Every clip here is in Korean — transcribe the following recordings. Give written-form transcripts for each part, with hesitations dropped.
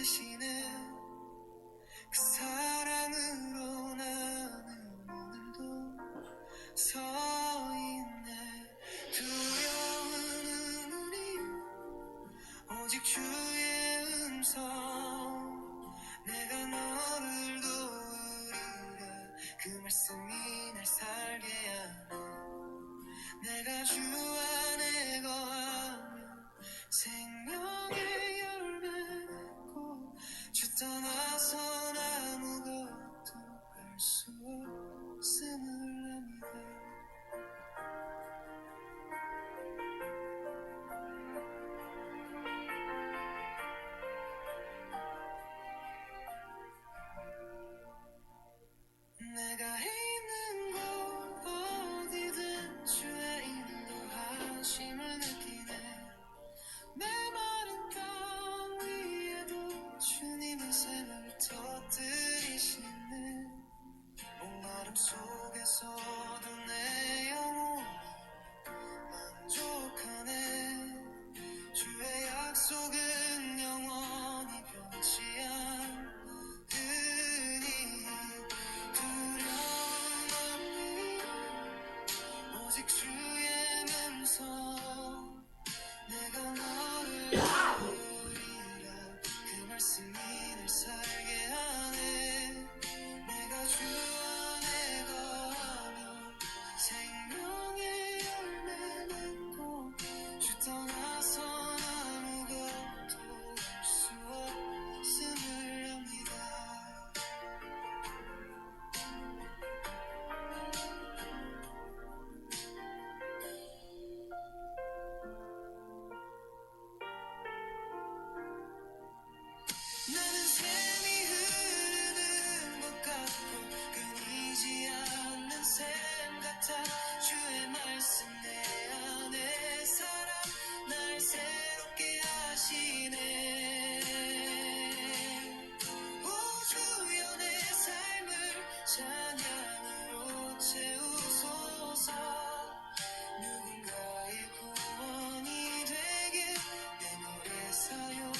되시는 그 사랑으로 나는 오늘도 서 있네. 두려움은 우리 오직 주의 음성, 내가 너를 도우리라. 그 말씀이 날 살게 하네. 내가 주 안에 거하며 생명의 열매 맺고 주 떠나선 아무것도 할 수 없음을 압니다. 내가 있는 곳 어디든 주의 인도하심을 느끼네. 메마른 땅 위에도 주님의 샘을 터뜨리시네. 목마름 속에서도 내 영혼이 만족하네. 주의 약속은 영원히 변치 않으니 두려움 없니 오직 주의 음성, 내가 너를 부르리라. 그 말씀이 날 살게 하네. 내가 주 안에 거하며 생명의 열매 맺고 주 떠나선 아무것도 할 수 없음을 압니다. 나는 샘이 흐르는 것 같고 끊이지 않는 샘 같아. 주의 말씀 내 안에 살아 날 새롭게 하시네. 오 주여 내 삶을 찬양으로 채우소서. 누군가의 구원이 되게 내 노래 사용하소서.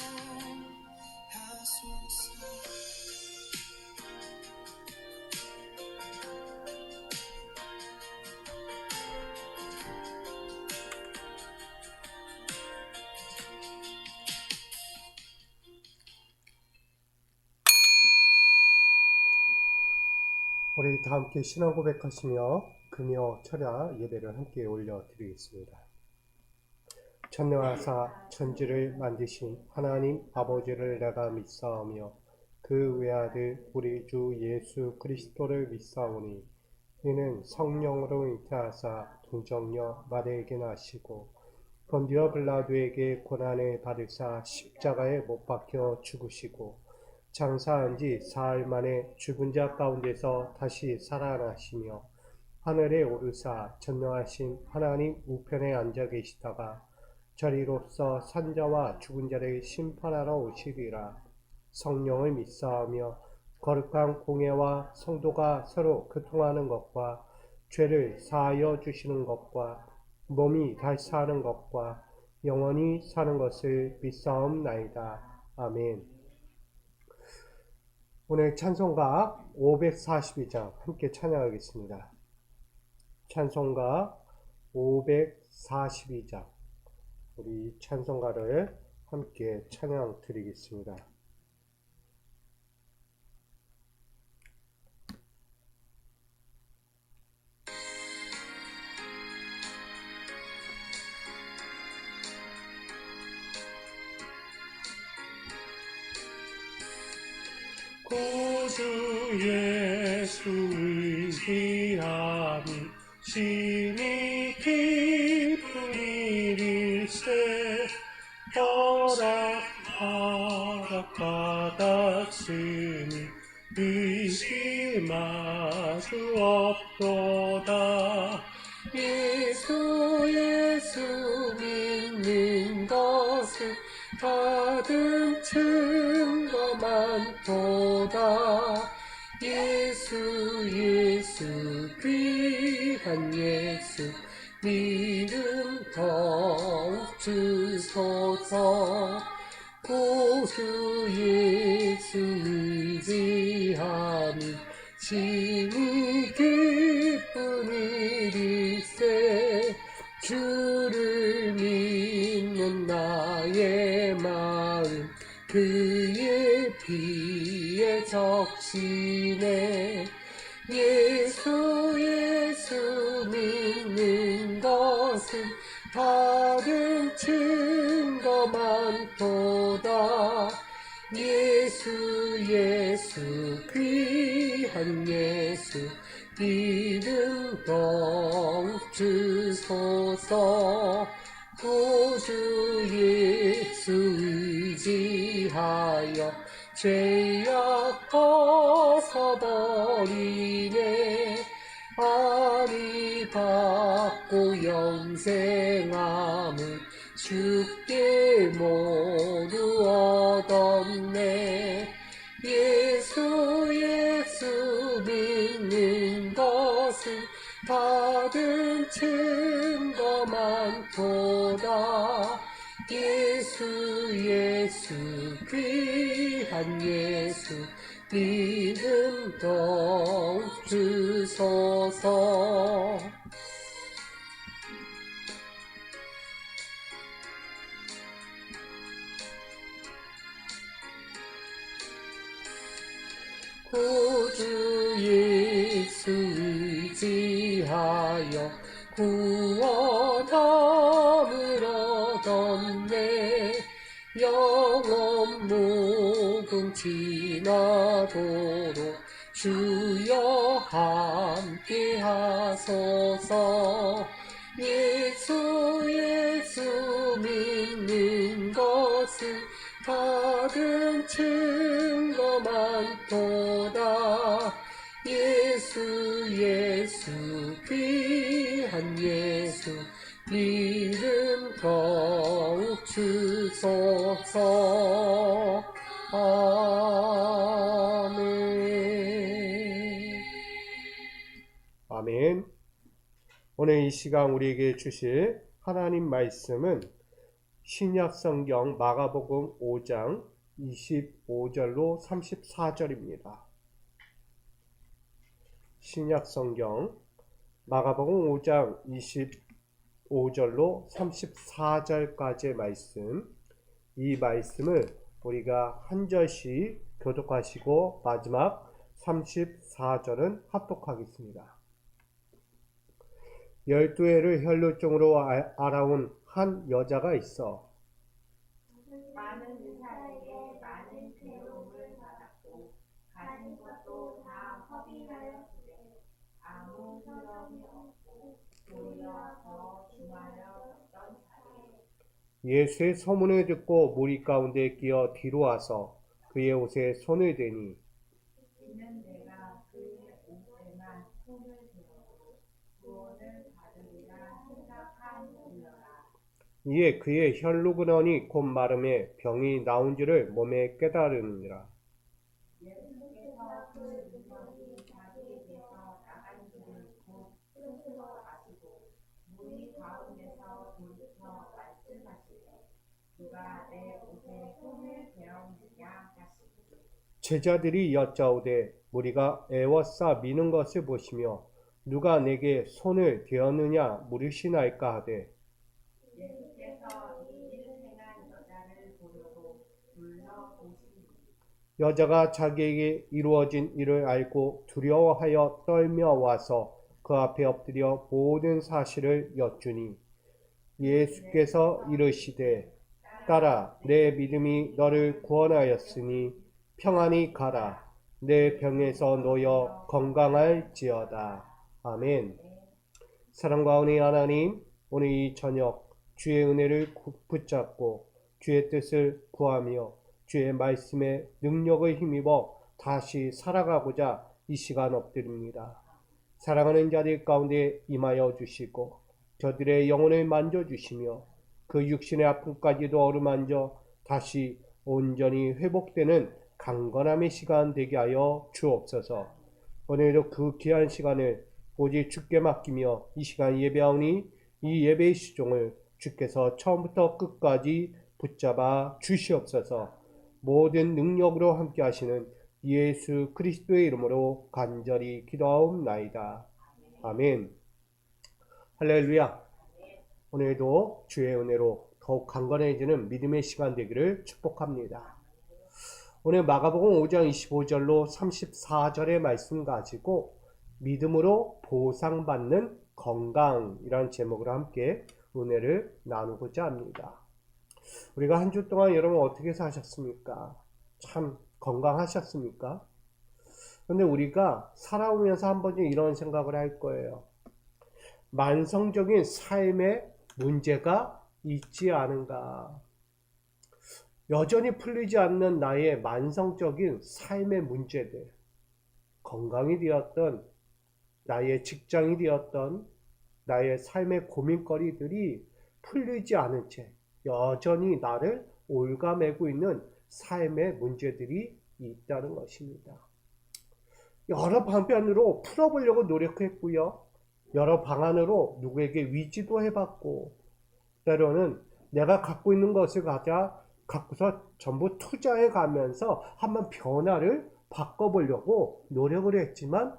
우리 다 함께 신앙 고백하시며 금요 철야 예배를 함께 올려드리겠습니다. 천녀하사 천지를 만드신 하나님 아버지를 내가 믿사오며 그 외아들 우리 주 예수 그리스도를 믿사오니 이는 성령으로 잉태하사 동정녀 마리아에게 나시고 본디오 빌라도에게 고난을 받으사 십자가에 못 박혀 죽으시고 장사한 지 사흘 만에 죽은 자 가운데서 다시 살아나시며 하늘에 오르사 전능하신 하나님 우편에 앉아 계시다가 저리로서 산자와 죽은 자를 심판하러 오시리라. 성령을 믿사오며 거룩한 공예와 성도가 서로 교통하는 것과 죄를 사하여 주시는 것과 몸이 다시 사는 것과 영원히 사는 것을 믿사옵나이다. 아멘. 오늘 찬송가 542장 함께 찬양하겠습니다. 찬송가 542장 우리 찬송가를 함께 찬양 드리겠습니다. 구주 예수 의지함이 심히 깊은 일일세. 허락받았으니 의심할 수 없도다. 예수 믿는 것을 받은 증거 많도다. 예수 귀한 예수 믿음 더욱 주소서. 구주 예수 의지함이 심히 기쁜 일일세. 주를 믿는 나의 마음 그의 피에 적시네. 예수 믿는 것은 다른 증거 많도다. 예수 귀한 예수 이름 더욱 주소서. 구주 예수 의지하여 죄악 벗어버리네. 아니 받고 영생함을 주께 모두 얻었네. 예수 믿는 것은 받은 증거 많도다. 예수 귀한 예수 이름 더욱 주소서. 구주 예수 의지하여 구원함을 얻었네. 영원 무궁 지나도록 주여 함께 하소서. 예수 믿는 것은 받은 증거 많도다. 예수 귀한 예수 이름 더욱 주소서. 아멘. 아멘. 오늘 이 시간 우리에게 주실 하나님 말씀은 신약성경 마가복음 5장 25절로 34절입니다. 신약성경 마가복음 5장 25절로 34절까지의 말씀, 이 말씀을 우리가 한 절씩 교독하시고 마지막 34절은 합독하겠습니다. 12해를 혈루증으로 알아온 한 여자가 있어. 많은 의사에게 많은 괴로움을 받았고 가진 것도 다 허비하였으되 아무 소용이 없고 오히려 더 중하여졌던 자리. 예수의 소문을 듣고 무리 가운데 끼어 뒤로 와서 그의 옷에 손을 대니 이는 내가 그의 옷에만 손을 대어도 구원을 받으리라 생각함이니라. 이에 그의 혈루근원이 곧 마름에 병이 나온 줄을 몸에 깨달으니라. 예수께서 그 능력이 자기에게서 나간 줄을 곧 스스로 아시고 무리 가운데서 돌이켜 말씀하시되 누가 내 옷에 손을 대었느냐 하시니 제자들이 여짜오되 무리가 애워싸 미는 것을 보시며 누가 내게 손을 대었느냐 물으시나이까 하되 예수께서 이 일을 행한 여자를 보려고 불러보시니 여자가 자기에게 이루어진 일을 알고 두려워하여 떨며 와서 그 앞에 엎드려 모든 사실을 여쭈니 예수께서 이르시되 딸아 내 믿음이 너를 구원하였으니 평안히 가라 내 병에서 놓여 건강할지어다. 아멘. 사랑과 은혜의 하나님, 오늘 이 저녁 주의 은혜를 붙잡고 주의 뜻을 구하며 주의 말씀의 능력을 힘입어 다시 살아가고자 이 시간 엎드립니다. 사랑하는 자들 가운데 임하여 주시고 저들의 영혼을 만져주시며 그 육신의 아픔까지도 어루만져 다시 온전히 회복되는 강건함의 시간 되게 하여 주옵소서. 오늘도 그 귀한 시간을 오직 주께 맡기며 이 시간 예배하오니 이 예배의 시종을 주께서 처음부터 끝까지 붙잡아 주시옵소서. 모든 능력으로 함께 하시는 예수 그리스도의 이름으로 간절히 기도하옵나이다. 아멘. 할렐루야. 오늘도 주의 은혜로 더욱 강건해지는 믿음의 시간 되기를 축복합니다. 오늘 마가복음 5장 25절로 34절의 말씀 가지고 믿음으로 보상받는 건강이라는 제목으로 함께 은혜를 나누고자 합니다. 우리가 한 주 동안 여러분 어떻게 사셨습니까? 참 건강하셨습니까? 그런데 우리가 살아오면서 한 번쯤 이런 생각을 할 거예요. 만성적인 삶에 문제가 있지 않은가? 여전히 풀리지 않는 나의 만성적인 삶의 문제들, 건강이 되었던 나의 직장이 되었던 나의 삶의 고민거리들이 풀리지 않은 채 여전히 나를 올가매고 있는 삶의 문제들이 있다는 것입니다. 여러 방편으로 풀어보려고 노력했고요. 여러 방안으로 누구에게 위지도 해봤고, 때로는 내가 갖고 있는 것을 갖고서 전부 투자해 가면서 한번 변화를 바꿔보려고 노력을 했지만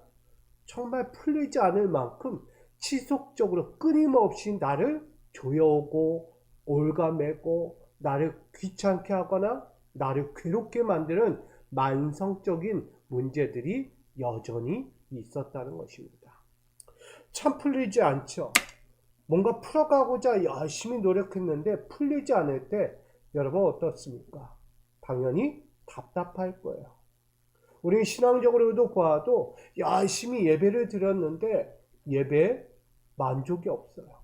정말 풀리지 않을 만큼 지속적으로 끊임없이 나를 조여오고 올가매고 나를 귀찮게 하거나 나를 괴롭게 만드는 만성적인 문제들이 여전히 있었다는 것입니다. 참 풀리지 않죠. 뭔가 풀어가고자 열심히 노력했는데 풀리지 않을 때 여러분 어떻습니까? 당연히 답답할 거예요. 우리 신앙적으로도 보아도 열심히 예배를 드렸는데 예배에 만족이 없어요.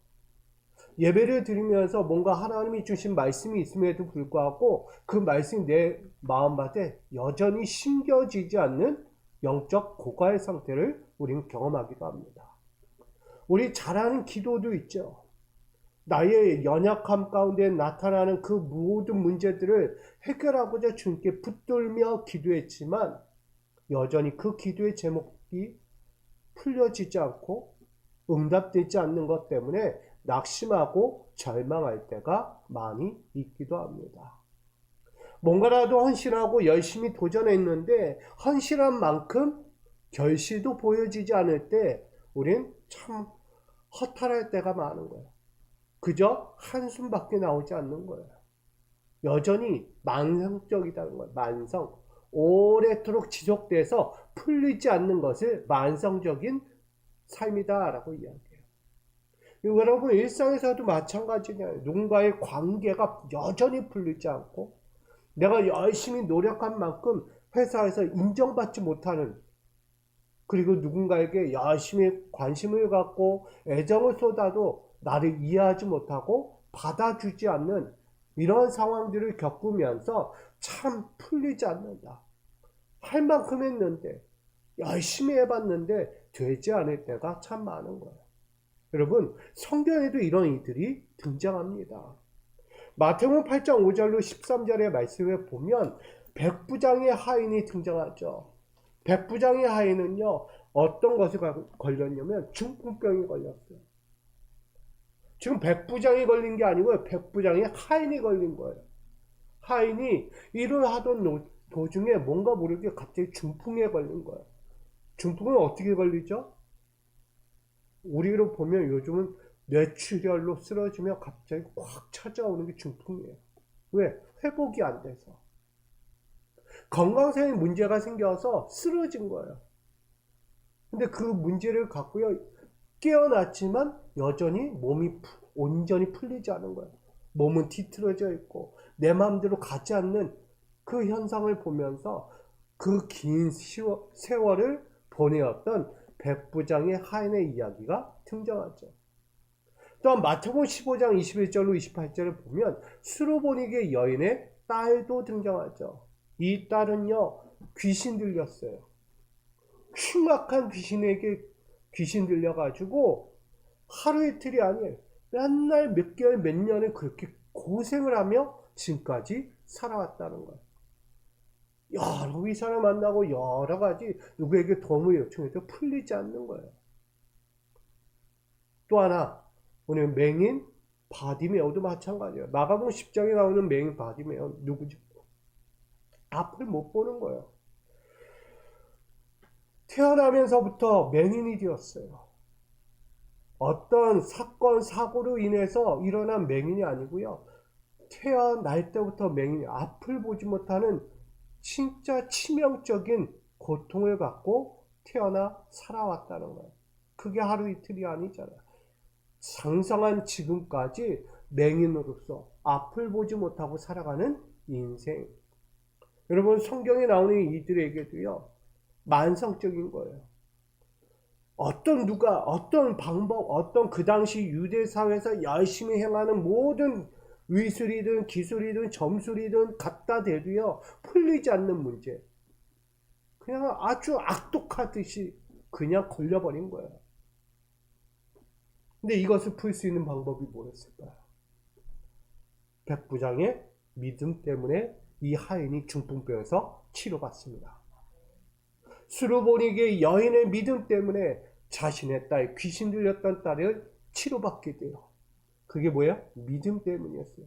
예배를 드리면서 뭔가 하나님이 주신 말씀이 있음에도 불구하고 그 말씀이 내 마음밭에 여전히 심겨지지 않는 영적 고갈 상태를 우리는 경험하기도 합니다. 우리 잘하는 기도도 있죠. 나의 연약함 가운데 나타나는 그 모든 문제들을 해결하고자 주님께 붙들며 기도했지만 여전히 그 기도의 제목이 풀려지지 않고 응답되지 않는 것 때문에 낙심하고 절망할 때가 많이 있기도 합니다. 뭔가라도 헌신하고 열심히 도전했는데 헌신한 만큼 결실도 보여지지 않을 때 우린 참 허탈할 때가 많은 거예요. 그저 한숨밖에 나오지 않는 거예요. 여전히 만성적이다는 거예요. 만성. 오래도록 지속돼서 풀리지 않는 것을 만성적인 삶이다라고 이야기해요. 여러분 일상에서도 마찬가지잖아요. 누군가의 관계가 여전히 풀리지 않고 내가 열심히 노력한 만큼 회사에서 인정받지 못하는, 그리고 누군가에게 열심히 관심을 갖고 애정을 쏟아도 나를 이해하지 못하고 받아주지 않는 이런 상황들을 겪으면서 참 풀리지 않는다. 할 만큼 했는데 열심히 해봤는데 되지 않을 때가 참 많은 거예요. 여러분 성경에도 이런 이들이 등장합니다. 마태복음 8장 5절로 13절의 말씀에 보면 백부장의 하인이 등장하죠. 백부장의 하인은요 어떤 것에 걸렸냐면 중풍병이 걸렸어요. 지금 백부장이 걸린 게 아니고 백부장의 하인이 걸린 거예요. 하인이 일을 하던 도중에 뭔가 모르게 갑자기 중풍에 걸린 거예요. 중풍은 어떻게 걸리죠? 우리로 보면 요즘은 뇌출혈로 쓰러지면 갑자기 꽉 찾아오는 게 중풍이에요. 왜? 회복이 안 돼서. 건강상의 문제가 생겨서 쓰러진 거예요. 근데 그 문제를 갖고요 깨어났지만 여전히 몸이 온전히 풀리지 않은 거예요. 몸은 뒤틀어져 있고 내 마음대로 가지 않는 그 현상을 보면서 그 긴 세월을 보내었던 백부장의 하인의 이야기가 등장하죠. 또한 마태복음 15장 21절로 28절을 보면 수로보니게 여인의 딸도 등장하죠. 이 딸은요 귀신 들렸어요. 흉악한 귀신에게 귀신 들려가지고 하루 이틀이 아니에요. 맨날 몇 개월 몇 년을 그렇게 고생을 하며 지금까지 살아왔다는 거예요. 여러 의사를 만나고 여러 가지 누구에게 도움을 요청해도 풀리지 않는 거예요. 또 하나 오늘 맹인 바디메오도 마찬가지예요. 마가복음 10장에 나오는 맹인 바디메오 누구죠? 앞을 못 보는 거예요. 태어나면서부터 맹인이 되었어요. 어떤 사건, 사고로 인해서 일어난 맹인이 아니고요. 태어날 때부터 맹인이 앞을 보지 못하는 진짜 치명적인 고통을 갖고 태어나 살아왔다는 거예요. 그게 하루 이틀이 아니잖아요. 장성한 지금까지 맹인으로서 앞을 보지 못하고 살아가는 인생. 여러분, 성경에 나오는 이들에게도요, 만성적인 거예요. 어떤 방법, 어떤 그 당시 유대 사회에서 열심히 행하는 모든 의술이든 기술이든 점술이든 갖다 대도요, 풀리지 않는 문제. 그냥 아주 악독하듯이 그냥 걸려버린 거예요. 근데 이것을 풀 수 있는 방법이 뭐였을까요? 백부장의 믿음 때문에 이 하인이 중풍병에서 치료받습니다. 수르보니게 여인의 믿음 때문에 자신의 딸, 귀신 들렸던 딸을 치료받게 돼요. 그게 뭐예요? 믿음 때문이었어요.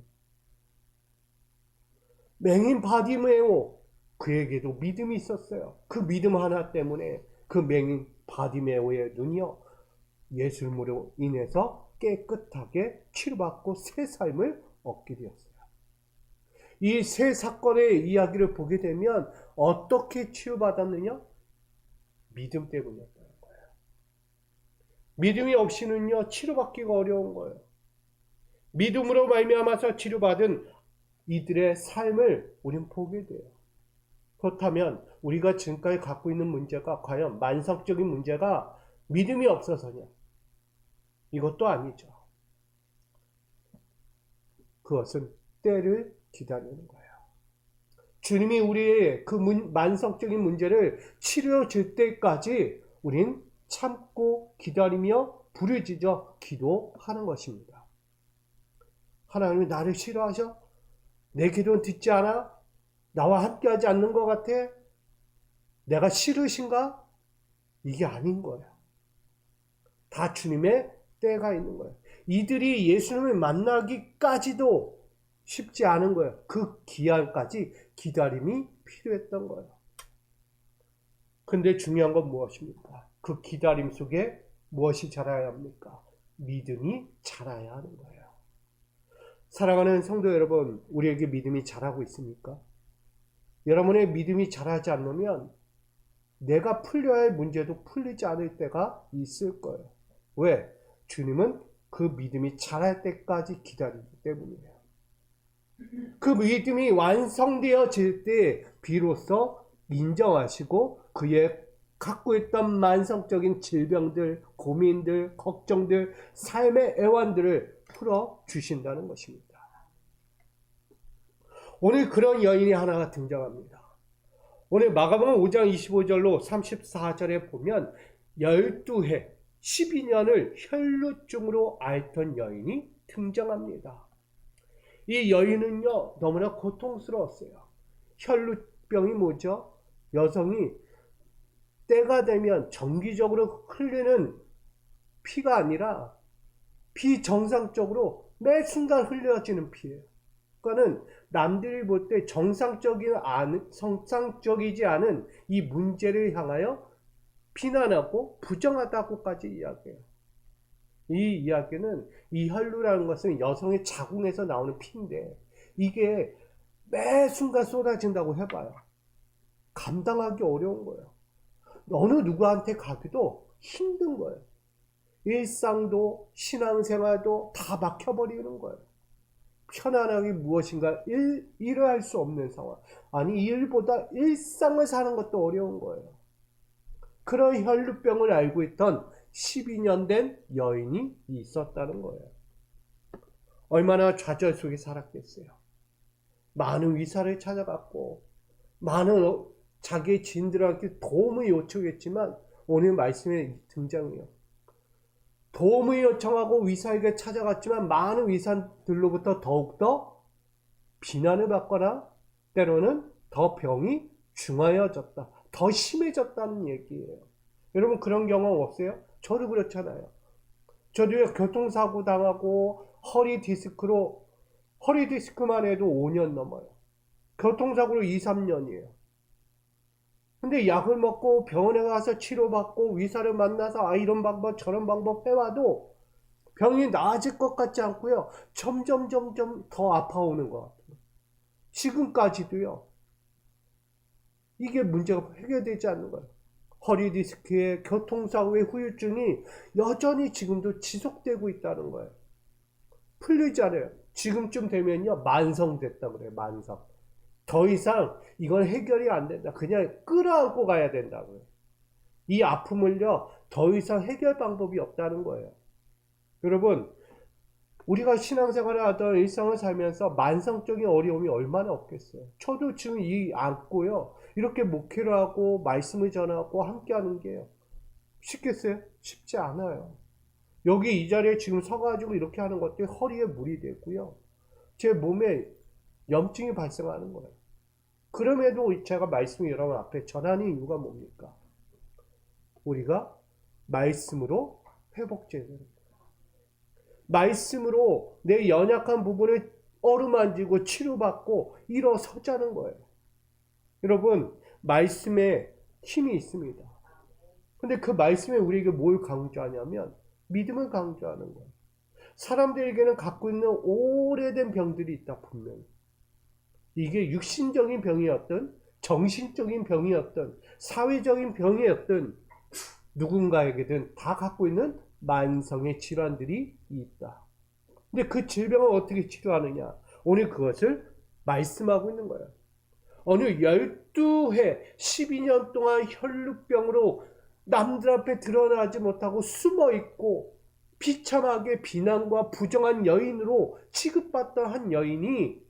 맹인 바디메오, 그에게도 믿음이 있었어요. 그 믿음 하나 때문에 그 맹인 바디메오의 눈이요, 예술무로 인해서 깨끗하게 치료받고 새 삶을 얻게 되었어요. 이 세 사건의 이야기를 보게 되면 어떻게 치료받았느냐? 믿음 때문이었다는 거예요. 믿음이 없이는요, 치료받기가 어려운 거예요. 믿음으로 말미암아서 치료받은 이들의 삶을 우리는 보게 돼요. 그렇다면 우리가 지금까지 갖고 있는 문제가 과연 만성적인 문제가 믿음이 없어서냐? 이것도 아니죠. 그것은 때를 기다리는 거예요. 주님이 우리의 그 만성적인 문제를 치료해 줄 때까지 우린 참고 기다리며 부르짖어 기도하는 것입니다. 하나님이 나를 싫어하셔? 내 기도는 듣지 않아? 나와 함께하지 않는 것 같아? 내가 싫으신가? 이게 아닌 거예요. 다 주님의 때가 있는 거예요. 이들이 예수님을 만나기까지도 쉽지 않은 거예요. 그 기한까지 기다림이 필요했던 거예요. 근데 중요한 건 무엇입니까? 그 기다림 속에 무엇이 자라야 합니까? 믿음이 자라야 하는 거예요. 사랑하는 성도 여러분, 우리에게 믿음이 자라고 있습니까? 여러분의 믿음이 자라지 않으면 내가 풀려야 할 문제도 풀리지 않을 때가 있을 거예요. 왜? 주님은 그 믿음이 자랄 때까지 기다리기 때문이에요. 그 믿음이 완성되어질 때 비로소 인정하시고 그의 갖고 있던 만성적인 질병들, 고민들, 걱정들, 삶의 애환들을 풀어주신다는 것입니다. 오늘 그런 여인이 하나가 등장합니다. 오늘 마가복음 5장 25절로 34절에 보면 12해 12년을 혈루증으로 앓던 여인이 등장합니다. 이 여인은요, 너무나 고통스러웠어요. 혈루병이 뭐죠? 여성이 때가 되면 정기적으로 흘리는 피가 아니라 비정상적으로 매 순간 흘려지는 피예요. 그러니까는 남들이 볼 때 정상적이지 않은 이 문제를 향하여 비난하고 부정하다고까지 이야기해요. 이 이야기는 이 혈루라는 것은 여성의 자궁에서 나오는 피인데 이게 매 순간 쏟아진다고 해봐요. 감당하기 어려운 거예요. 어느 누구한테 가기도 힘든 거예요. 일상도 신앙생활도 다 막혀버리는 거예요. 편안하게 무엇인가 일을 할 수 없는 상황. 아니, 일보다 일상을 사는 것도 어려운 거예요. 그런 혈루병을 앓고 있던 12년 된 여인이 있었다는 거예요. 얼마나 좌절 속에 살았겠어요. 많은 의사를 찾아갔고 많은 자기의 지인들한테 도움을 요청했지만 오늘 말씀에 등장해요. 도움을 요청하고 의사에게 찾아갔지만 많은 의사들로부터 더욱더 비난을 받거나 때로는 더 병이 중하여졌다, 더 심해졌다는 얘기예요. 여러분 그런 경험 없어요? 저도 그렇잖아요. 저도 교통사고 당하고 허리 디스크만 해도 5년 넘어요. 교통사고로 2, 3년이에요. 근데 약을 먹고 병원에 가서 치료받고 의사를 만나서 이런 방법 저런 방법 해와도 병이 나아질 것 같지 않고요. 점점 더 아파오는 것 같아요. 지금까지도요. 이게 문제가 해결되지 않는 거예요. 허리 디스크에 교통사고의 후유증이 여전히 지금도 지속되고 있다는 거예요. 풀리지 않아요. 지금쯤 되면요. 만성됐다 그래요. 만성. 더 이상 이건 해결이 안 된다. 그냥 끌어안고 가야 된다고요. 이 아픔을요. 더 이상 해결 방법이 없다는 거예요. 여러분, 우리가 신앙생활을 하던 일상을 살면서 만성적인 어려움이 얼마나 없겠어요. 저도 지금 안고요. 이렇게 목회를 하고 말씀을 전하고 함께하는 게요. 쉽겠어요? 쉽지 않아요. 여기 이 자리에 지금 서가지고 이렇게 하는 것들이 허리에 무리 되고요. 제 몸에 염증이 발생하는 거예요. 그럼에도 제가 말씀을 여러분 앞에 전하는 이유가 뭡니까? 우리가 말씀으로 회복제를 말씀으로 내 연약한 부분을 어루만지고 치료받고 일어서자는 거예요. 여러분, 말씀에 힘이 있습니다. 근데 그 말씀에 우리에게 뭘 강조하냐면 믿음을 강조하는 거예요. 사람들에게는 갖고 있는 오래된 병들이 있다, 분명히. 이게 육신적인 병이었든 정신적인 병이었든 사회적인 병이었든 누군가에게든 다 갖고 있는 만성의 질환들이 있다. 근데 그 질병을 어떻게 치료하느냐? 오늘 그것을 말씀하고 있는 거예요. 어느 12해 12년 동안 혈루병으로 남들 앞에 드러나지 못하고 숨어있고 비참하게 비난과 부정한 여인으로 취급받던 한 여인이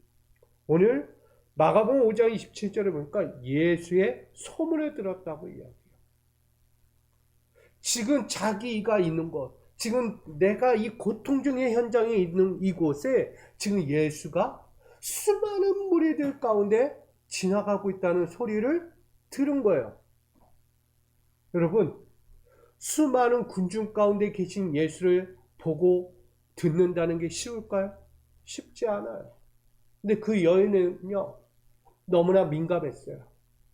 오늘 마가복음 5장 27절에 보니까 예수의 소문을 들었다고 이야기해요. 지금 자기가 있는 곳, 지금 내가 이 고통 중의 현장에 있는 이곳에 지금 예수가 수많은 무리들 가운데 지나가고 있다는 소리를 들은 거예요. 여러분, 수많은 군중 가운데 계신 예수를 보고 듣는다는 게 쉬울까요? 쉽지 않아요. 근데 그 여인은요, 너무나 민감했어요.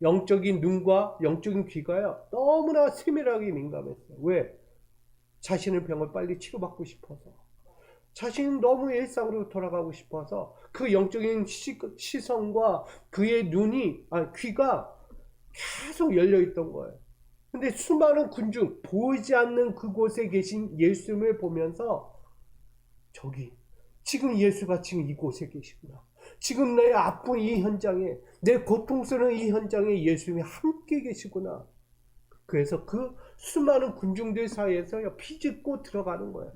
영적인 눈과 영적인 귀가요, 너무나 세밀하게 민감했어요. 왜? 자신의 병을 빨리 치료받고 싶어서. 자신은 너무 일상으로 돌아가고 싶어서 그 영적인 시선과 그의 귀가 계속 열려있던 거예요. 근데 수많은 군중, 보이지 않는 그곳에 계신 예수님을 보면서 지금 예수가 지금 이곳에 계시구나. 지금 내 아픈 이 현장에, 내 고통스러운 이 현장에 예수님이 함께 계시구나. 그래서 그 수많은 군중들 사이에서 비집고 들어가는 거예요.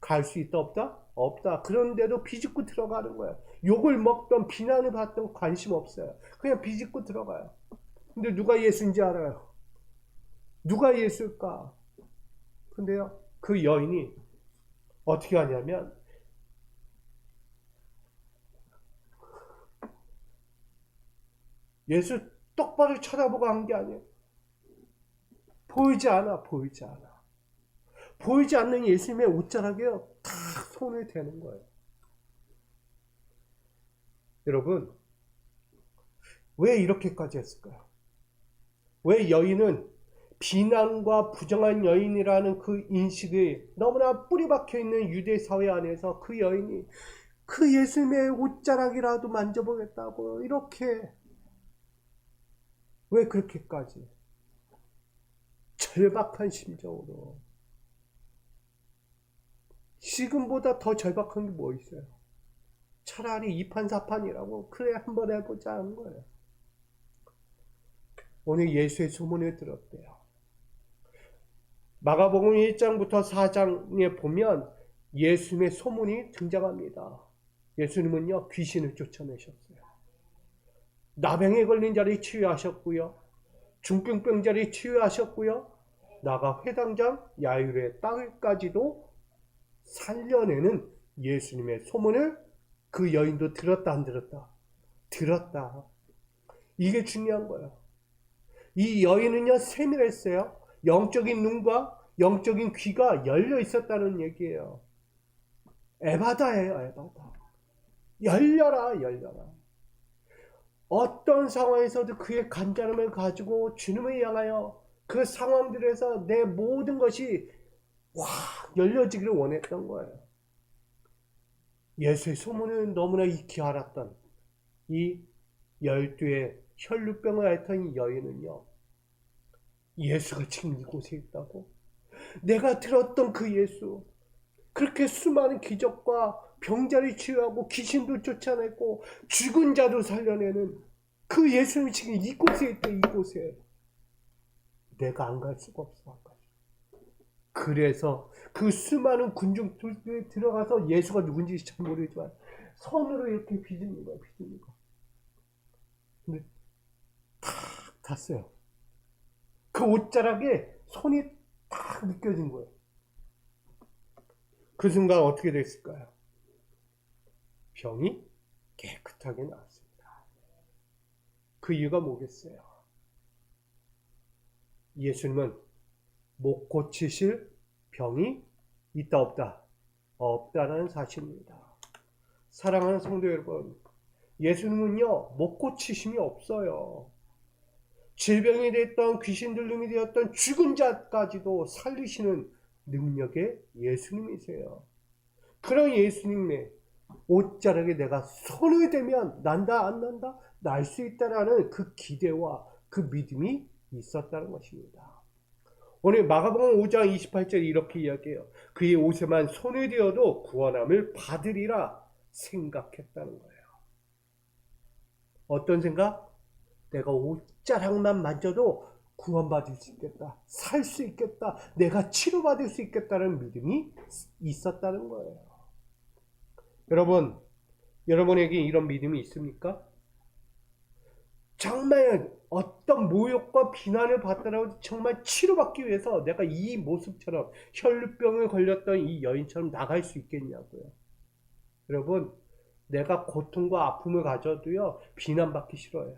갈 수 있다 없다? 없다. 그런데도 비집고 들어가는 거예요. 욕을 먹던 비난을 받던 관심 없어요. 그냥 비집고 들어가요. 근데 누가 예수인지 알아요? 누가 예수일까? 근데요, 그 여인이 어떻게 하냐면 예수 똑바로 쳐다보고 한 게 아니에요. 보이지 않아. 보이지 않는 예수님의 옷자락에 다 손을 대는 거예요. 여러분, 왜 이렇게까지 했을까요? 왜 여인은 비난과 부정한 여인이라는 그 인식이 너무나 뿌리박혀 있는 유대 사회 안에서 그 여인이 그 예수님의 옷자락이라도 만져보겠다고 이렇게, 왜 그렇게까지 절박한 심정으로, 지금보다 더 절박한 게 뭐 있어요? 차라리 이판사판이라고 그래 한번 해보자 하는 거예요. 오늘 예수의 소문을 들었대요. 마가복음 1장부터 4장에 보면 예수님의 소문이 등장합니다. 예수님은요, 귀신을 쫓아내셨어요. 나병에 걸린 자를 치유하셨고요, 중풍병자를 치유하셨고요, 나가 회당장 야이로의 딸까지도 살려내는 예수님의 소문을 그 여인도 들었다 안 들었다? 들었다. 이게 중요한 거예요. 이 여인은요, 세밀했어요. 영적인 눈과 영적인 귀가 열려 있었다는 얘기예요. 에바다예요, 에바다. 열려라. 어떤 상황에서도 그의 간절함을 가지고 주님을 향하여 그 상황들에서 내 모든 것이 확 열려지기를 원했던 거예요. 예수의 소문을 너무나 익히 알았던 이 12의 혈루병을 앓던 이 여인은요, 예수가 지금 이곳에 있다고, 내가 들었던 그 예수, 그렇게 수많은 기적과 병자를 치유하고 귀신도 쫓아내고 죽은 자도 살려내는 그 예수님이 지금 이곳에 있대. 이곳에 내가 안 갈 수가 없어. 그래서 그 수많은 군중들에 들어가서 예수가 누군지 잘 모르지만 손으로 이렇게 비집는 거야. 비집는 거. 근데 탁 닿았어요. 그 옷자락에 손이 딱 느껴진 거예요. 그 순간 어떻게 됐을까요? 병이 깨끗하게 나왔습니다. 그 이유가 뭐겠어요? 예수님은 못 고치실 병이 있다 없다? 없다는 사실입니다. 사랑하는 성도 여러분, 예수님은요 못 고치심이 없어요. 질병이 됐던 귀신 들림이 되었던 죽은 자까지도 살리시는 능력의 예수님이세요. 그런 예수님의 옷자락에 내가 손을 대면 난다 안 난다? 날 수 있다라는 그 기대와 그 믿음이 있었다는 것입니다. 오늘 마가복음 5장 28절에 이렇게 이야기해요. 그의 옷에만 손을 대어도 구원함을 받으리라 생각했다는 거예요. 어떤 생각? 내가 옷자락만 만져도 구원받을 수 있겠다. 살 수 있겠다. 내가 치료받을 수 있겠다는 믿음이 있었다는 거예요. 여러분, 여러분에게 이런 믿음이 있습니까? 정말 어떤 모욕과 비난을 받더라도 정말 치료받기 위해서 내가 이 모습처럼 혈루병을 걸렸던 이 여인처럼 나갈 수 있겠냐고요. 여러분, 내가 고통과 아픔을 가져도요 비난받기 싫어요.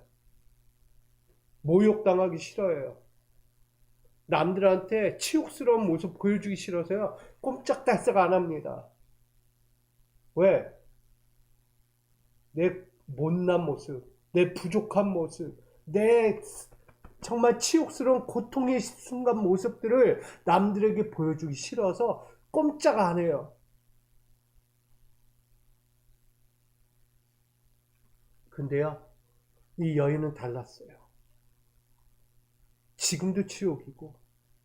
모욕당하기 싫어요. 남들한테 치욕스러운 모습 보여주기 싫어서요 꼼짝달싹 안 합니다. 왜? 내 못난 모습, 내 부족한 모습, 내 정말 치욕스러운 고통의 순간 모습들을 남들에게 보여주기 싫어서 꼼짝 안 해요. 근데요, 이 여인은 달랐어요. 지금도 치욕이고,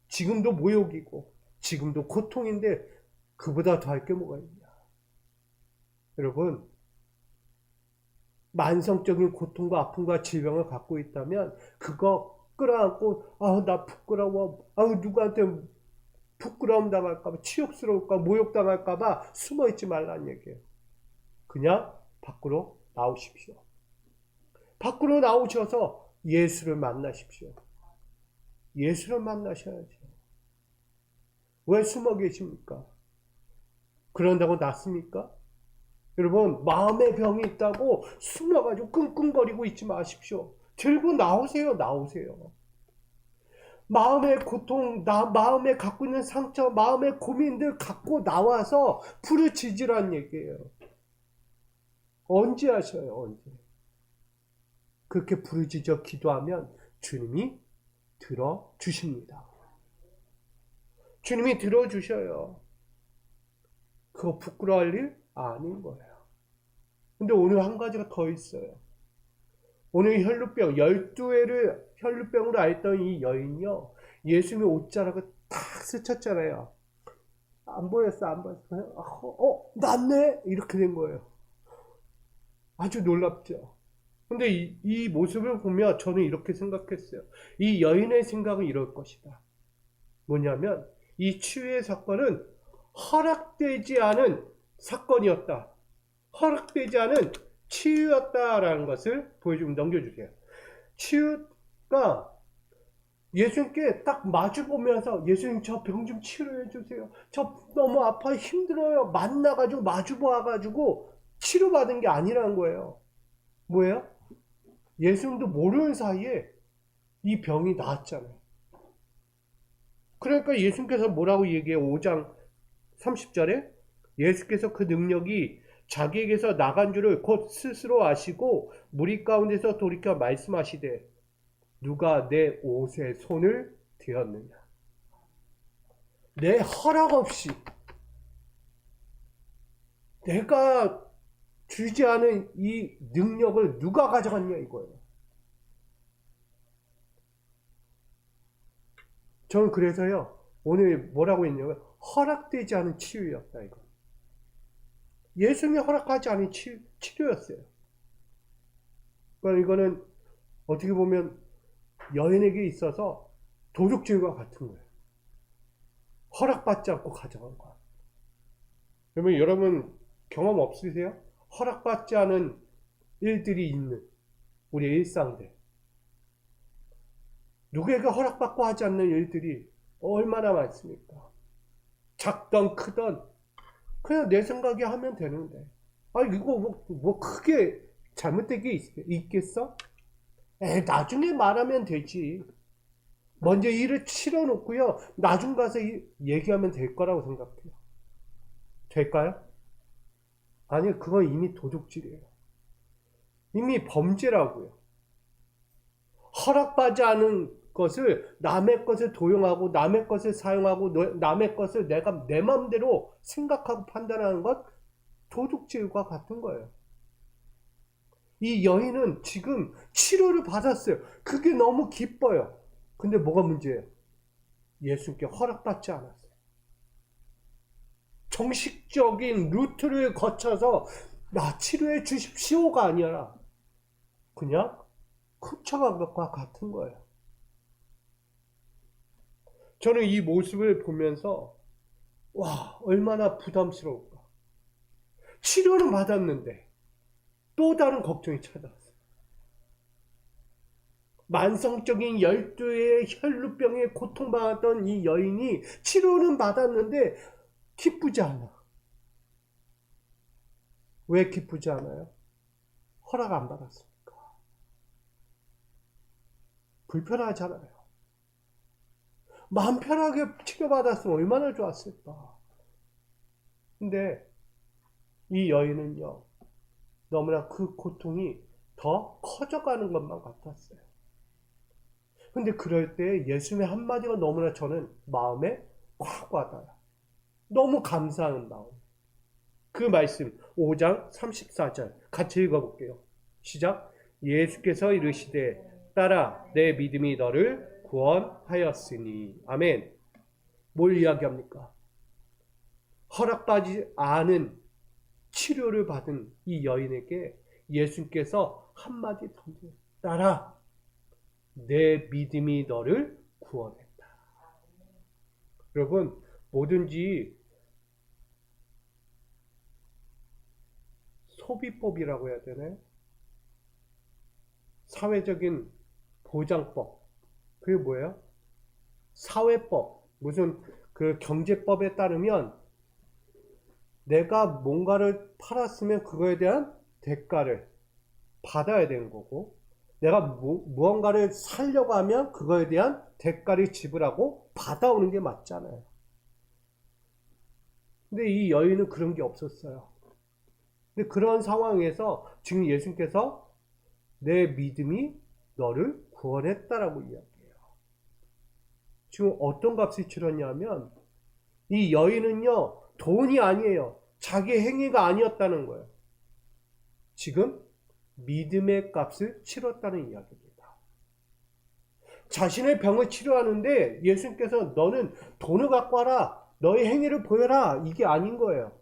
지금도 모욕이고, 지금도 고통인데 그보다 더할 게 뭐가 있냐. 여러분, 만성적인 고통과 아픔과 질병을 갖고 있다면 그거 끌어안고 나 부끄러워, 누구한테 부끄러움 당할까봐, 치욕스러울까, 모욕당할까봐 숨어있지 말라는 얘기예요. 그냥 밖으로 나오십시오. 밖으로 나오셔서 예수를 만나십시오. 예수를 만나셔야죠. 왜 숨어 계십니까? 그런다고 낫습니까? 여러분, 마음의 병이 있다고 숨어가지고 끙끙거리고 있지 마십시오. 들고 나오세요. 나오세요. 마음의 고통, 마음에 갖고 있는 상처, 마음의 고민들 갖고 나와서 부르짖으란 얘기예요. 언제 하셔요? 언제? 그렇게 부르짖어 기도하면 주님이 들어주십니다. 주님이 들어주셔요. 그거 부끄러워할 일 아닌 거예요. 근데 오늘 한 가지가 더 있어요. 오늘 혈루병, 12회를 혈루병으로 앓던 이 여인이요, 예수님의 옷자락을 탁 스쳤잖아요. 안 보였어, 안 보였어. 낫네? 이렇게 된 거예요. 아주 놀랍죠. 근데 이 모습을 보며 저는 이렇게 생각했어요. 이 여인의 생각은 이럴 것이다. 뭐냐면, 이 치유의 사건은 허락되지 않은 사건이었다. 허락되지 않은 치유였다라는 것을 보여주면 넘겨주세요. 치유가 예수님께 딱 마주보면서 예수님 저 병 좀 치료해 주세요. 저 너무 아파요. 힘들어요. 만나가지고 마주보아가지고 치료받은 게 아니라는 거예요. 뭐예요? 예수님도 모르는 사이에 이 병이 나았잖아요. 그러니까 예수님께서 뭐라고 얘기해요? 5장 30절에 예수께서 그 능력이 자기에게서 나간 줄을 곧 스스로 아시고 무리 가운데서 돌이켜 말씀하시되 누가 내 옷에 손을 대었느냐. 내 허락 없이 내가 주지 않은 이 능력을 누가 가져갔냐 이거예요. 저는 그래서요 오늘 뭐라고 했냐면 허락되지 않은 치유였다 이거. 예수님이 허락하지 않은 치료였어요. 그러니까 이거는 어떻게 보면 여인에게 있어서 도둑질과 같은 거예요. 허락받지 않고 가져간 거야. 그러면 여러분 경험 없으세요? 허락받지 않은 일들이 있는 우리 일상들. 누구에게 허락받고 하지 않는 일들이 얼마나 많습니까? 작던 크던 그냥 내 생각에 하면 되는데 이거 뭐 크게 잘못된 게 있겠어? 나중에 말하면 되지. 먼저 일을 치러 놓고요 나중 가서 얘기하면 될 거라고 생각해요. 될까요? 아니 그건 이미 도둑질이에요. 이미 범죄라고요. 허락받지 않은 것을 남의 것을 도용하고 남의 것을 사용하고 남의 것을 내가 내 마음대로 생각하고 판단하는 것 도둑질과 같은 거예요. 이 여인은 지금 치료를 받았어요. 그게 너무 기뻐요. 근데 뭐가 문제예요? 예수님께 허락받지 않았어요. 정식적인 루트를 거쳐서 나 치료해 주십시오가 아니라 그냥 훔쳐간 것과 같은 거예요. 저는 이 모습을 보면서 와 얼마나 부담스러울까. 치료는 받았는데 또 다른 걱정이 찾아왔어요. 만성적인 열두의 혈루병에 고통받았던 이 여인이 치료는 받았는데 기쁘지 않아. 왜 기쁘지 않아요? 허락 안 받았으니까. 불편하잖아요. 마음 편하게 치료받았으면 얼마나 좋았을까. 근데 이 여인은요 너무나 그 고통이 더 커져가는 것만 같았어요. 근데 그럴 때 예수님의 한마디가 너무나 저는 마음에 꽉 와닿아요. 너무 감사한 마음. 그 말씀 5장 34절 같이 읽어볼게요. 시작. 예수께서 이르시되 딸아 내 믿음이 너를 구원하였으니. 아멘. 뭘 이야기합니까? 허락받지 않은 치료를 받은 이 여인에게 예수님께서 한마디 던져요. 딸아 내 믿음이 너를 구원했다. 여러분 뭐든지 소비법이라고 해야 되나요? 사회적인 보장법. 그게 뭐예요? 사회법. 무슨 그 경제법에 따르면 내가 뭔가를 팔았으면 그거에 대한 대가를 받아야 되는 거고 내가 무언가를 사려고 하면 그거에 대한 대가를 지불하고 받아오는 게 맞잖아요. 근데 이 여인은 그런 게 없었어요. 근데 그런 상황에서 지금 예수님께서 내 믿음이 너를 구원했다라고 이야기해요. 지금 어떤 값을 치렀냐면 이 여인은요 돈이 아니에요. 자기 행위가 아니었다는 거예요. 지금 믿음의 값을 치렀다는 이야기입니다. 자신의 병을 치료하는데 예수님께서 너는 돈을 갖고 와라. 너의 행위를 보여라. 이게 아닌 거예요.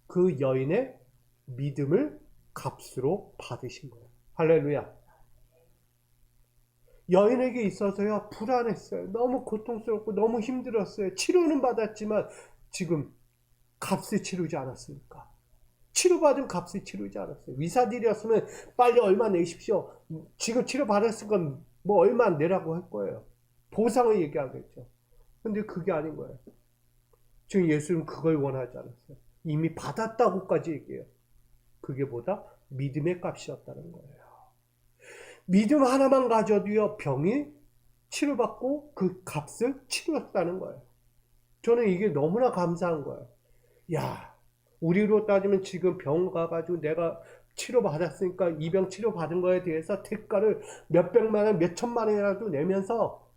그 여인의 믿음을 값으로 받으신 거예요. 할렐루야. 여인에게 있어서요 불안했어요. 너무 고통스럽고 너무 힘들었어요. 치료는 받았지만 지금 값을 치르지 않았습니까? 치료받은 값을 치르지 않았어요. 의사들이었으면 빨리 얼마 내십시오. 지금 치료받았을 건 뭐 얼마 내라고 할 거예요. 보상을 얘기하겠죠. 근데 그게 아닌 거예요. 지금 예수님은 그걸 원하지 않았어요. 이미 받았다고까지 얘기해요. 그게 보다 믿음의 값이었다는 거예요. 믿음 하나만 가져도요 병이 치료받고 그 값을 치렀다는 거예요. 저는 이게 너무나 감사한 거예요. 야, 우리로 따지면 지금 병원 가가지고 내가 치료받았으니까 이 병 치료받은 거에 대해서 대가를 몇백만 원, 몇천만 원이라도 내면서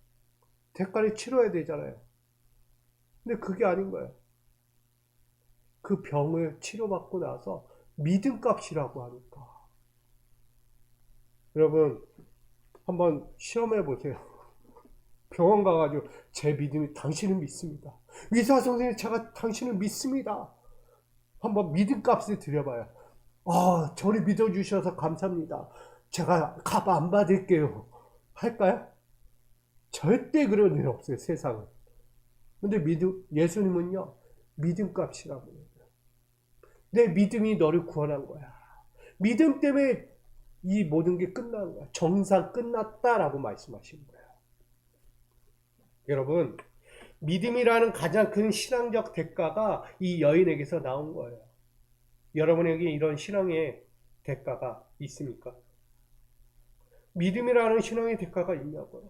대가를 치러야 되잖아요. 근데 그게 아닌 거예요. 그 병을 치료받고 나서 믿음값이라고 하니까. 여러분 한번 시험해 보세요. 병원 가가지고 제 믿음이 당신을 믿습니다. 의사 선생님 제가 당신을 믿습니다. 한번 믿음값을 드려봐요. 아, 저를 믿어주셔서 감사합니다. 제가 값 안 받을게요. 할까요? 절대 그런 일 없어요, 세상은. 근데 예수님은요, 믿음값이라고 해요. 내 믿음이 너를 구원한 거야. 믿음 때문에 이 모든 게 끝난 거야. 정상 끝났다라고 말씀하시는 거예요. 여러분, 믿음이라는 가장 큰 신앙적 대가가 이 여인에게서 나온 거예요. 여러분에게 이런 신앙의 대가가 있습니까? 믿음이라는 신앙의 대가가 있냐고요.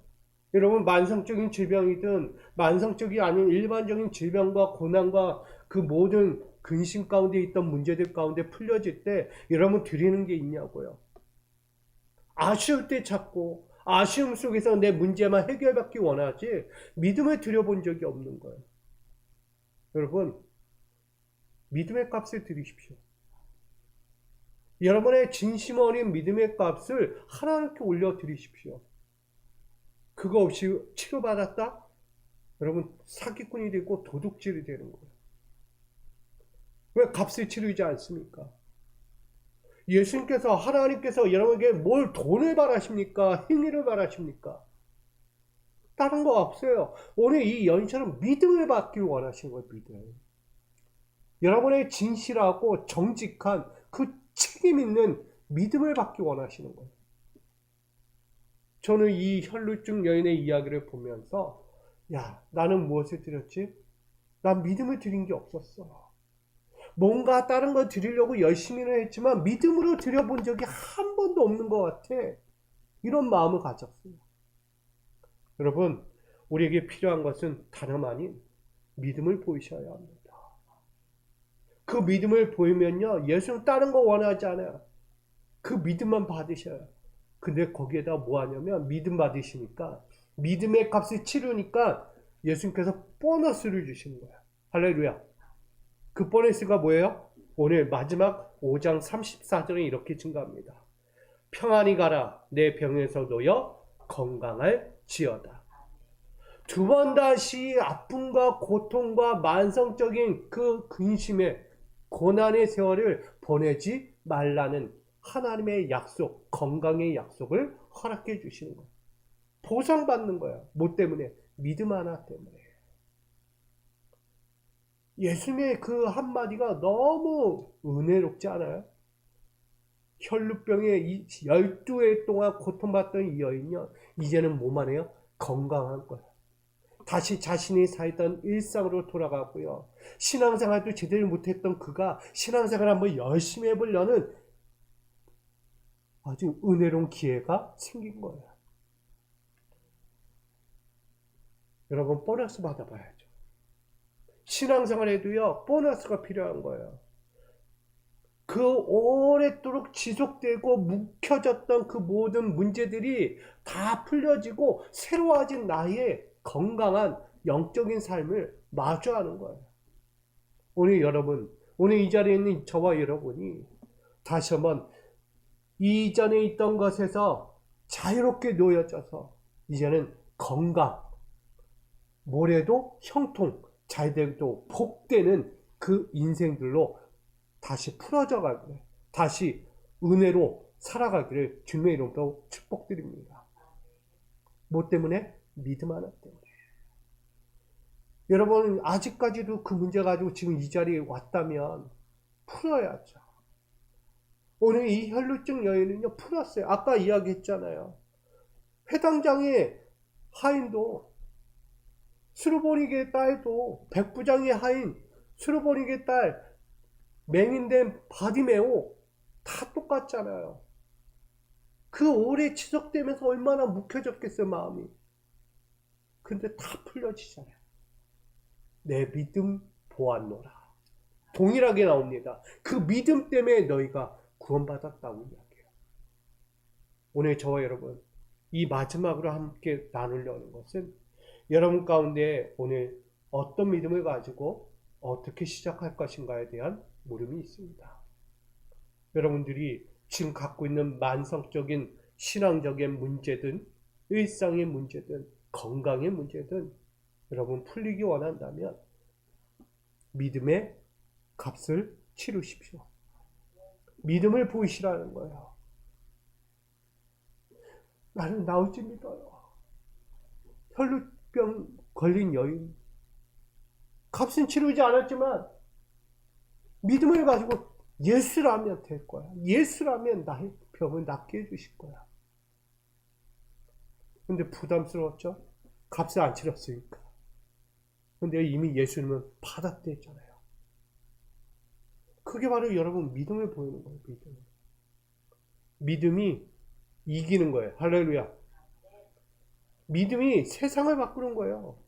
여러분, 만성적인 질병이든 만성적이 아닌 일반적인 질병과 고난과 그 모든 근심 가운데 있던 문제들 가운데 풀려질 때 여러분 드리는 게 있냐고요. 아쉬울 때 찾고 아쉬움 속에서 내 문제만 해결받기 원하지 믿음을 드려본 적이 없는 거예요. 여러분, 믿음의 값을 드리십시오. 여러분의 진심 어린 믿음의 값을 하나님께 올려드리십시오. 그거 없이 치료받았다? 여러분 사기꾼이 되고 도둑질이 되는 거예요. 왜 값을 치르지 않습니까? 예수님께서 하나님께서 여러분에게 뭘 돈을 바라십니까? 행위를 바라십니까? 다른 거 없어요. 오늘 이 여인처럼 믿음을 받기 원하시는 거예요. 믿음. 여러분의 진실하고 정직한 그 책임 있는 믿음을 받기 원하시는 거예요. 저는 이 혈루증 여인의 이야기를 보면서 야, 나는 무엇을 드렸지? 난 믿음을 드린 게 없었어. 뭔가 다른 걸 드리려고 열심히는 했지만 믿음으로 드려본 적이 한 번도 없는 것 같아. 이런 마음을 가졌어요. 여러분, 우리에게 필요한 것은 다름 아닌 믿음을 보이셔야 합니다. 그 믿음을 보이면요, 예수는 다른 거 원하지 않아요. 그 믿음만 받으셔요. 근데 거기에다 뭐 하냐면 믿음 받으시니까 믿음의 값을 치르니까 예수님께서 보너스를 주시는 거예요. 할렐루야. 그 보너스가 뭐예요? 오늘 마지막 5장 34절에 이렇게 증가합니다. 평안히 가라. 내 병에서 놓여 건강할지어다. 두 번 다시 아픔과 고통과 만성적인 그 근심의 고난의 세월을 보내지 말라는 하나님의 약속, 건강의 약속을 허락해 주시는 거예요. 보상받는 거예요. 뭐 때문에? 믿음 하나 때문에. 예수님의 그 한마디가 너무 은혜롭지 않아요? 혈루병에 12해 동안 고통받던 이 여인요, 이제는 뭐만 해요? 건강한 거예요. 다시 자신이 살던 일상으로 돌아가고요. 신앙생활도 제대로 못했던 그가 신앙생활을 한번 열심히 해보려는 아주 은혜로운 기회가 생긴 거예요. 여러분, 보너스 받아봐야죠. 신앙생활에도요, 보너스가 필요한 거예요. 그 오랫도록 지속되고 묵혀졌던 그 모든 문제들이 다 풀려지고 새로워진 나의 건강한 영적인 삶을 마주하는 거예요. 오늘 여러분, 오늘 이 자리에 있는 저와 여러분이 다시 한번 이전에 있던 것에서 자유롭게 놓여져서 이제는 건강, 모레도 형통, 잘되고 복되는 그 인생들로 다시 풀어져 가기를, 다시 은혜로 살아가기를 주님의 이름으로 축복드립니다. 뭐 때문에? 믿음 하나 때문에. 여러분, 아직까지도 그 문제 가지고 지금 이 자리에 왔다면 풀어야죠. 오늘 이 혈루증 여인은요, 풀었어요. 아까 이야기했잖아요. 회당장의 하인도, 수르보니게의 딸도, 백부장의 하인, 수르보니게의 딸, 맹인된 바디메오 다 똑같잖아요. 그 오래 지속되면서 얼마나 묵혀졌겠어요, 마음이. 근데 다 풀려지잖아요. 내 믿음 보았노라. 동일하게 나옵니다. 그 믿음 때문에 너희가 구원받았다고 이야기해요. 오늘 저와 여러분, 이 마지막으로 함께 나누려는 것은 여러분 가운데 오늘 어떤 믿음을 가지고 어떻게 시작할 것인가에 대한 물음이 있습니다. 여러분들이 지금 갖고 있는 만성적인 신앙적인 문제든 일상의 문제든 건강의 문제든 여러분 풀리기 원한다면 믿음의 값을 치르십시오. 믿음을 보이시라는 거예요. 나는 나올지 믿어요. 혈루병 걸린 여인, 값은 치르지 않았지만 믿음을 가지고 예수라면 될 거야. 예수라면 나의 병을 낫게 해주실 거야. 근데 부담스러웠죠? 값을 안 치렀으니까. 근데 이미 예수님은 받았댔잖아요. 그게 바로 여러분 믿음을 보이는 거예요. 믿음이 이기는 거예요. 할렐루야. 믿음이 세상을 바꾸는 거예요.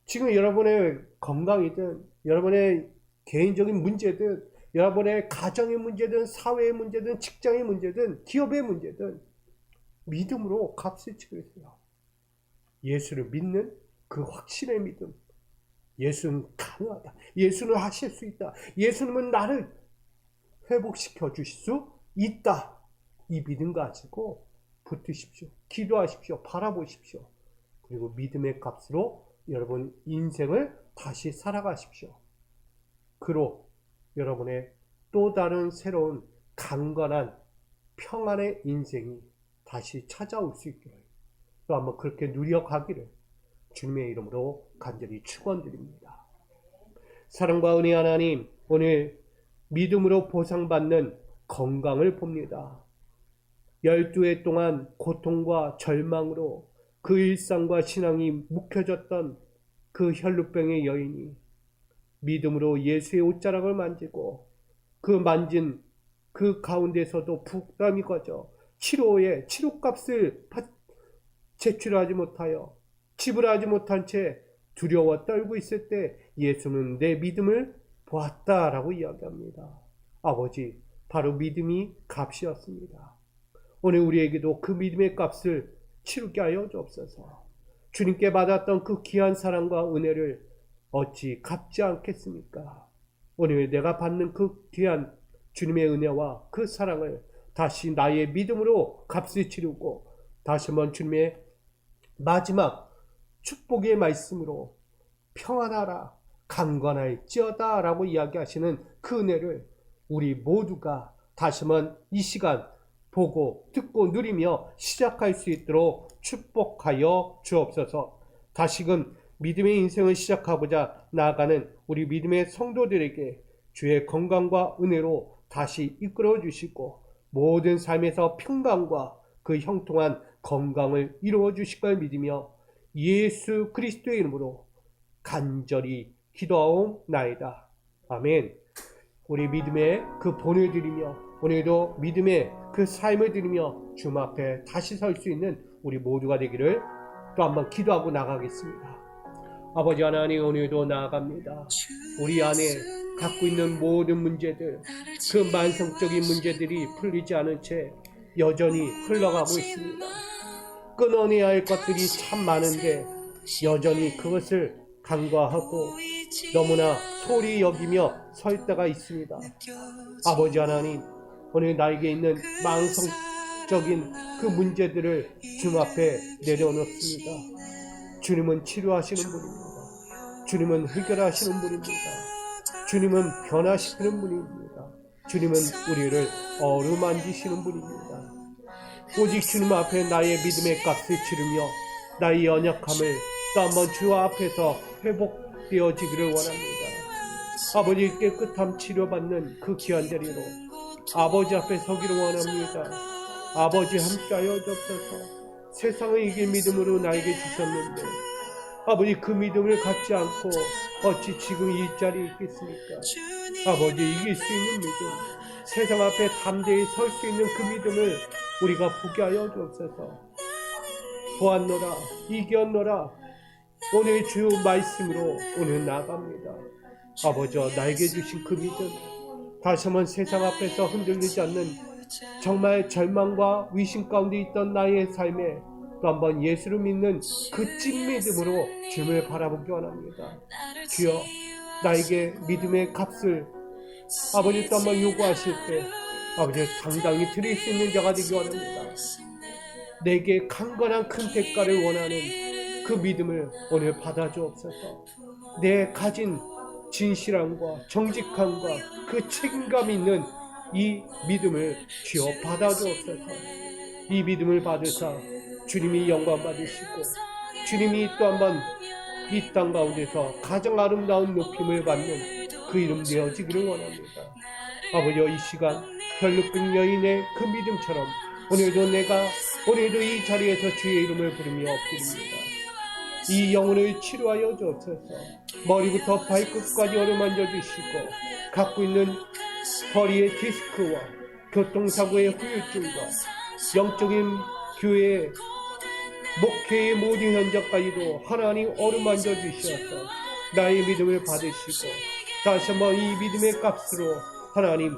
지금 여러분의 건강이든 여러분의 개인적인 문제든 여러분의 가정의 문제든 사회의 문제든 직장의 문제든 기업의 문제든 믿음으로 값을 치르세요. 예수를 믿는 그 확신의 믿음. 예수는 가능하다. 예수는 하실 수 있다. 예수님은 나를 회복시켜 주실 수 있다. 이 믿음 가지고 붙으십시오. 기도하십시오. 바라보십시오. 그리고 믿음의 값으로 여러분 인생을 다시 살아가십시오. 그로 여러분의 또 다른 새로운 강건한 평안의 인생이 다시 찾아올 수 있기를 또 한번 그렇게 누려가기를 주님의 이름으로 간절히 축원드립니다. 사랑과 은혜 하나님, 오늘 믿음으로 보상받는 건강을 봅니다. 12해 동안 고통과 절망으로 그 일상과 신앙이 묵혀졌던 그 혈루병의 여인이 믿음으로 예수의 옷자락을 만지고 그 만진 그 가운데서도 부담이 꺼져 치료의 치료값을 제출하지 못하여 지불하지 못한 채 두려워 떨고 있을 때 예수는 내 믿음을 보았다라고 이야기합니다. 아버지, 바로 믿음이 값이었습니다. 오늘 우리에게도 그 믿음의 값을 치르게 하여 주옵소서. 주님께 받았던 그 귀한 사랑과 은혜를 어찌 갚지 않겠습니까? 오늘 내가 받는 그 귀한 주님의 은혜와 그 사랑을 다시 나의 믿음으로 값을 치르고 다시 한번 주님의 마지막 축복의 말씀으로 평안하라 강건할지어다 라고 이야기하시는 그 은혜를 우리 모두가 다시 한번 이 시간 보고 듣고 누리며 시작할 수 있도록 축복하여 주옵소서. 다시금 믿음의 인생을 시작하고자 나아가는 우리 믿음의 성도들에게 주의 건강과 은혜로 다시 이끌어 주시고 모든 삶에서 평강과 그 형통한 건강을 이루어 주실 걸 믿으며 예수 그리스도의 이름으로 간절히 기도하옵나이다. 아멘. 우리 믿음의 그 본을 드리며 오늘도 믿음의 그 삶을 드리며 주님 앞에 다시 설 수 있는 우리 모두가 되기를 또 한번 기도하고 나가겠습니다. 아버지 하나님, 오늘도 나아갑니다. 우리 안에 갖고 있는 모든 문제들, 그 만성적인 문제들이 풀리지 않은 채 여전히 흘러가고 있습니다. 끊어내야 할 것들이 참 많은데 여전히 그것을 간과하고 너무나 소홀히 여기며 설 때가 있습니다. 아버지 하나님, 오늘 나에게 있는 만성적인 그 문제들을 주님 앞에 내려놓습니다. 주님은 치료하시는 분입니다. 주님은 해결하시는 분입니다. 주님은 변화시키는 분입니다. 주님은 우리를 어루만지시는 분입니다. 오직 주님 앞에 나의 믿음의 값을 치르며 나의 연약함을 또 한번 주 앞에서 회복되어지기를 원합니다. 아버지 깨끗함 치료받는 그 귀한 자리로 아버지 앞에 서기를 원합니다. 아버지 함께하여 주옵소서. 세상을 이길 믿음으로 나에게 주셨는데 아버지 그 믿음을 갖지 않고 어찌 지금 이 자리에 있겠습니까? 아버지 이길 수 있는 믿음, 세상 앞에 담대히 설 수 있는 그 믿음을 우리가 보게 하여 주옵소서. 보았노라 이겼노라 오늘 주 말씀으로 오늘 나갑니다. 아버지, 나에게 주신 그 믿음, 다시 한번 세상 앞에서 흔들리지 않는 정말 절망과 위신 가운데 있던 나의 삶에 또 한번 예수를 믿는 그 찐 믿음으로 주님을 바라보기 원합니다. 주여, 나에게 믿음의 값을 아버지 또 한번 요구하실 때 아버지 당당히 드릴 수 있는 자가 되기 원합니다. 내게 강건한 큰 대가를 원하는 그 믿음을 오늘 받아주옵소서. 내 가진 진실함과 정직함과 그 책임감 있는 이 믿음을 주여 받아주옵소서. 이 믿음을 받으사 주님이 영광 받으시고 주님이 또 한번 이 땅 가운데서 가장 아름다운 높임을 받는 그 이름 되어지기를 원합니다. 아버지여, 이 시간 별루병 여인의 그 믿음처럼 오늘도 이 자리에서 주의 이름을 부르며 엎드립니다. 이 영혼을 치료하여 주옵소서. 머리부터 발끝까지 어루만져 주시고 갖고 있는 허리의 디스크와 교통사고의 후유증과 영적인 교회의 목회의 모든 현장까지도 하나님 어루만져 주셔서 나의 믿음을 받으시고 다시 한번 이 믿음의 값으로 하나님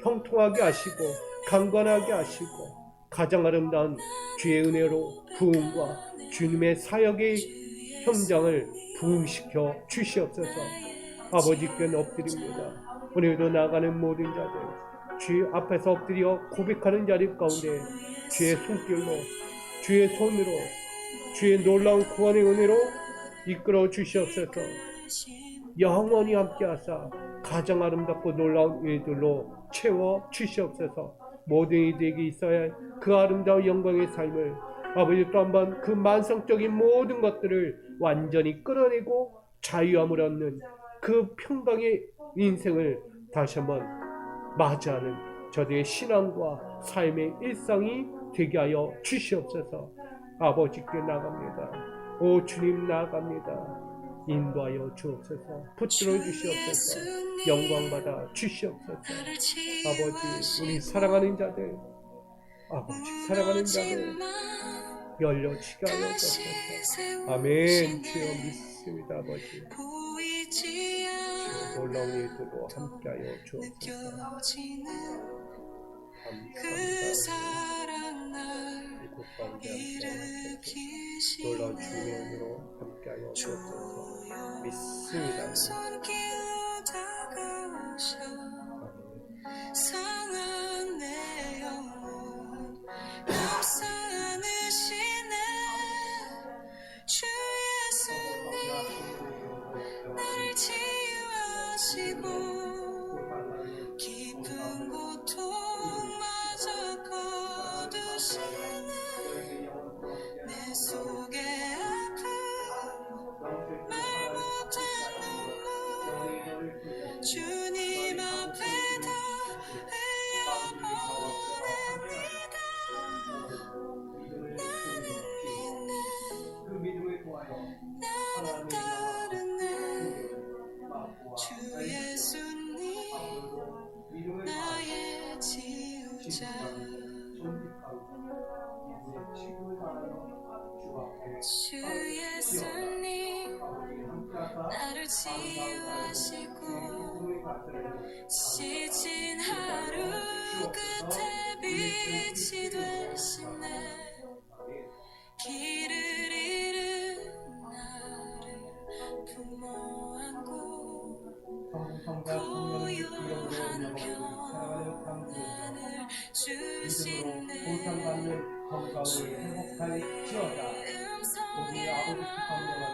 형통하게 하시고 강건하게 하시고 가장 아름다운 주의 은혜로 부흥과 주님의 사역의 현장을 부흥시켜 주시옵소서. 아버지께 엎드립니다. 오늘도 나가는 모든 자들 주 앞에서 엎드려 고백하는 자리 가운데 주의 손길로 주의 손으로 주의 놀라운 구원의 은혜로 이끌어 주시옵소서. 영원히 함께하사 가장 아름답고 놀라운 일들로 채워 주시옵소서. 모든 이들에게 있어야 할 그 아름다운 영광의 삶을 아버지 또 한번 그 만성적인 모든 것들을 완전히 끌어내고 자유함을 얻는 그 평강의 인생을 다시 한번 맞이하는 저들의 신앙과 삶의 일상이 되게 하여 주시옵소서. 아버지께 나갑니다. 오 주님 나갑니다. 인도하여 주옵소서. 붙들어 주시옵소서. 영광받아 주시옵소서. 아버지, 우리 사랑하는 자들, 아버지 사랑하는 자들 열려치게 하여 주옵소서. 아멘. 주여 믿습니다. 아버지, 주여 놀라운 일들로 함께하여 주옵소서. 감사합니다. 이곳 가운데 함께하여 주옵소서. 놀라운 주님의 은혜로 함께하여 주옵소서. 믿습니다. 상한 내 영혼 감싸 안으시네. 주 예수님 나를 치유하시고 깊은 고통마저 거두시네. 내 속의 아픔 말 못한 눈물 주님 앞에 다 흘려보냅니다. 나는 믿네, 나는 따르네. 주 예수님 나의 지우자. 주 예수님 나를 치유하시고 지친 하루 끝에 빛이 되시네. 길을 잃은 나를 부모 안고 고요한 평안을 주시네. 음성에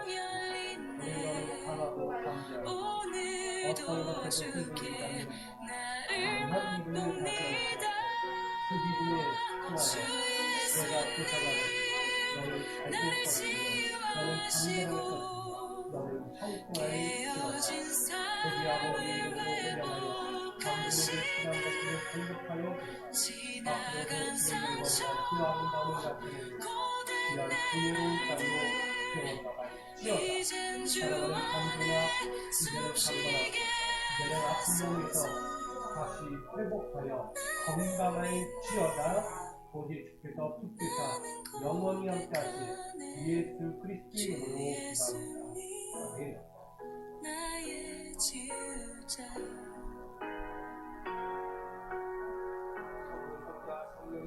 열리네. 오늘도 주께 나를 부릅니다. 주 예수님 나를 치유하시고 깨어진 삶을 회복하시네. 지나간 상처 고된 날들 이젠 주 안에 숨쉬게 하소서. 다시 회복하여 건강할지어다. 오직 주께서 붙드사 영원히 함께하신 예수 그리스도의 이름으로 기도합니다. 아멘. 나의 지우자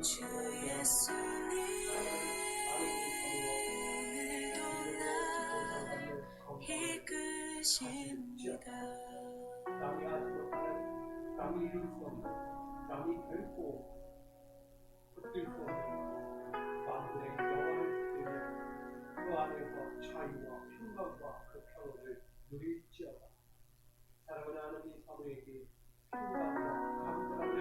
주 예수님도 나 이끄십니다. 남이 하지 못하는, 남이 이룰 수 없는, 남이 결코 붙들 수 없는 만군의 영원을 누리며 그 안에서 자유와 평강과 그 평온을 누릴지어다. 사랑하는 하나님 사모에게 평강과 감사함을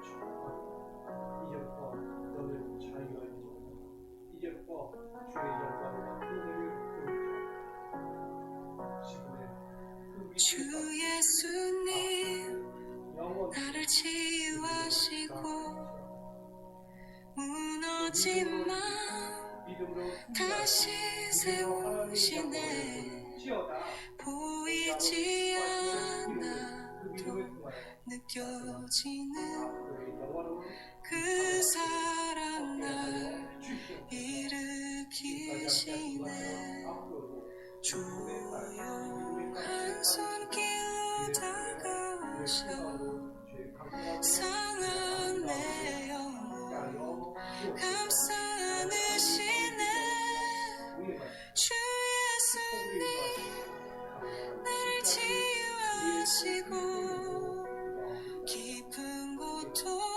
축복합니다. 이제부터 너는 자유할지어다. 이제부터 주의 영광과 은혜를 보일지어다. 지금의 그 주 예수님 나를 치유하시고 무너진 맘 다시 세우시네. 보이지 않아도 느껴지는 그 사랑 날 일으키시네. 조용한 손길로 다가오셔 상한 내 영혼 감싸 안으시네. 주 예수님 나를 치유하시고 깊은 고통